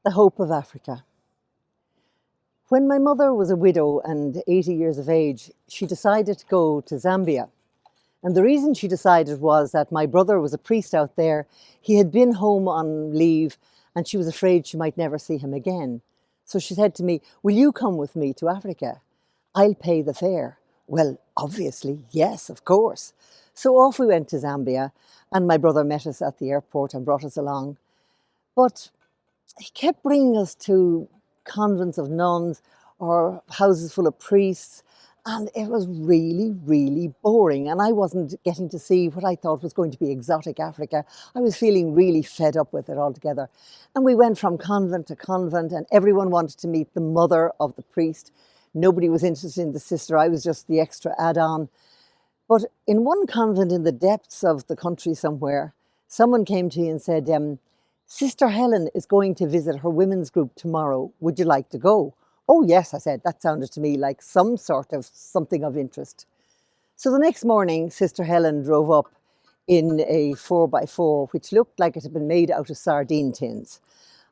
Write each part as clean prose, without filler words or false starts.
The hope of Africa. When my mother was a widow and 80 years of age, she decided to go to Zambia. And the reason she decided was that my brother was a priest out there. He had been home on leave and she was afraid she might never see him again. So she said to me, "Will you come with me to Africa? I'll pay the fare." Well, obviously, yes, of course. So off we went to Zambia, and my brother met us at the airport and brought us along. But he kept bringing us to convents of nuns or houses full of priests, and it was really, really boring. And I wasn't getting to see what I thought was going to be exotic Africa. I was feeling really fed up with it altogether. And we went from convent to convent, and everyone wanted to meet the mother of the priest. Nobody was interested in the sister. I was just the extra add-on. But in one convent in the depths of the country somewhere, someone came to me and said, "Sister Helen is going to visit her women's group tomorrow. Would you like to go?" "Oh, yes," I said. That sounded to me like some sort of something of interest. So the next morning, Sister Helen drove up in a 4x4, which looked like it had been made out of sardine tins.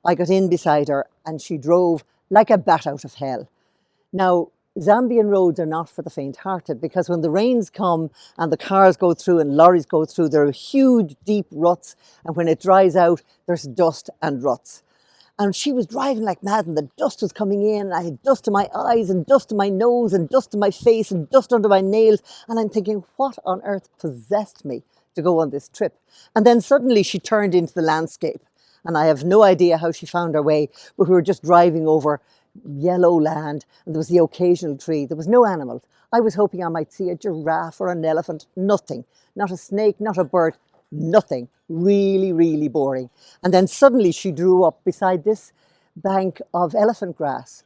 I got in beside her and she drove like a bat out of hell. Now, Zambian roads are not for the faint-hearted, because when the rains come and the cars go through and lorries go through, there are huge, deep ruts, and when it dries out, there's dust and ruts. And she was driving like mad, and the dust was coming in, and I had dust in my eyes and dust in my nose and dust in my face and dust under my nails, and I'm thinking, what on earth possessed me to go on this trip? And then suddenly she turned into the landscape, and I have no idea how she found her way, but we were just driving over yellow land, and there was the occasional tree. There was no animals. I was hoping I might see a giraffe or an elephant. Nothing. Not a snake, not a bird, nothing. Really, really boring. And then suddenly she drew up beside this bank of elephant grass.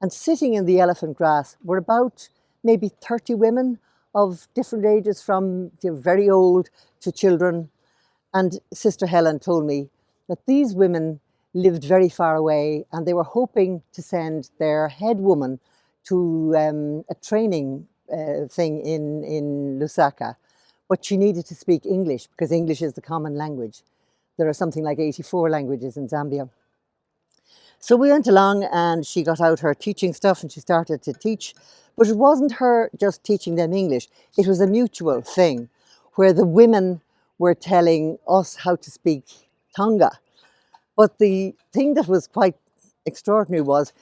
And sitting in the elephant grass were about maybe 30 women of different ages, from very old to children. And Sister Helen told me that these women lived very far away, and they were hoping to send their head woman to a training thing in Lusaka. But she needed to speak English because English is the common language. There are something like 84 languages in Zambia. So we went along and she got out her teaching stuff and she started to teach. But it wasn't her just teaching them English. It was a mutual thing where the women were telling us how to speak Tonga. But the thing that was quite extraordinary was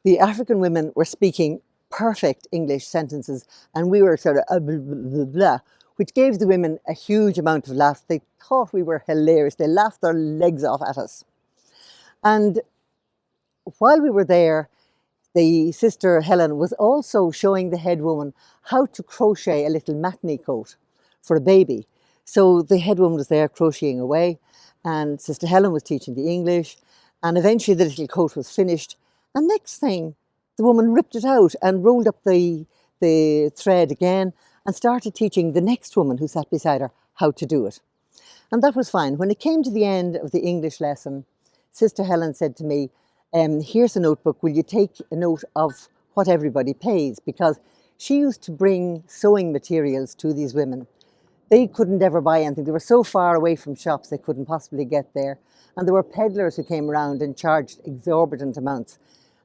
the African women were speaking perfect English sentences, and we were sort of blah, blah, blah, which gave the women a huge amount of laughter. They thought we were hilarious. They laughed their legs off at us. And while we were there, the Sister Helen was also showing the head woman how to crochet a little matney coat for a baby. So the head woman was there crocheting away, and Sister Helen was teaching the English, and eventually the little coat was finished. And next thing, the woman ripped it out and rolled up the thread again and started teaching the next woman who sat beside her how to do it. And that was fine. When it came to the end of the English lesson, Sister Helen said to me, "Here's a notebook. Will you take a note of what everybody pays?" Because she used to bring sewing materials to these women. They couldn't ever buy anything. They were so far away from shops they couldn't possibly get there. And there were peddlers who came around and charged exorbitant amounts.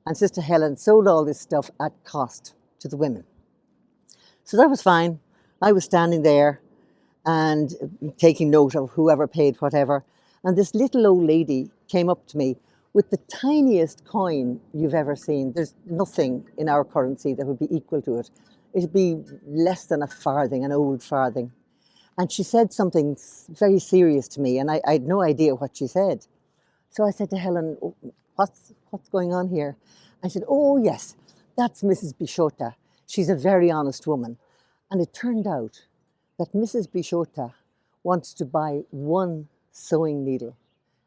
And Sister Helen sold all this stuff at cost to the women. So that was fine. I was standing there and taking note of whoever paid whatever. And this little old lady came up to me with the tiniest coin you've ever seen. There's nothing in our currency that would be equal to it. It'd be less than a farthing, an old farthing. And she said something very serious to me, and I had no idea what she said. So I said to Helen, what's going on here? And she said, "Oh, yes, that's Mrs. Bishota. She's a very honest woman." And it turned out that Mrs. Bishota wants to buy one sewing needle,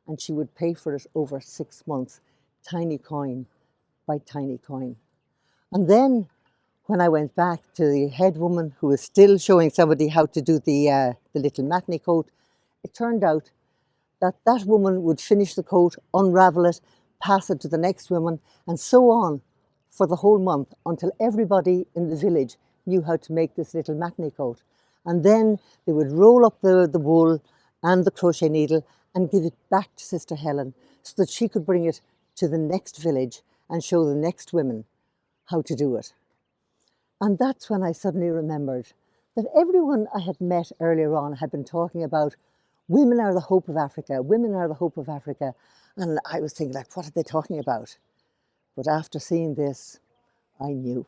and she would pay for it over 6 months, tiny coin by tiny coin. And then when I went back to the head woman, who was still showing somebody how to do the little matney coat, it turned out that that woman would finish the coat, unravel it, pass it to the next woman, and so on for the whole month until everybody in the village knew how to make this little matney coat. And then they would roll up the wool and the crochet needle and give it back to Sister Helen so that she could bring it to the next village and show the next women how to do it. And that's when I suddenly remembered that everyone I had met earlier on had been talking about women are the hope of Africa, women are the hope of Africa. And I was thinking, like, what are they talking about? But after seeing this, I knew.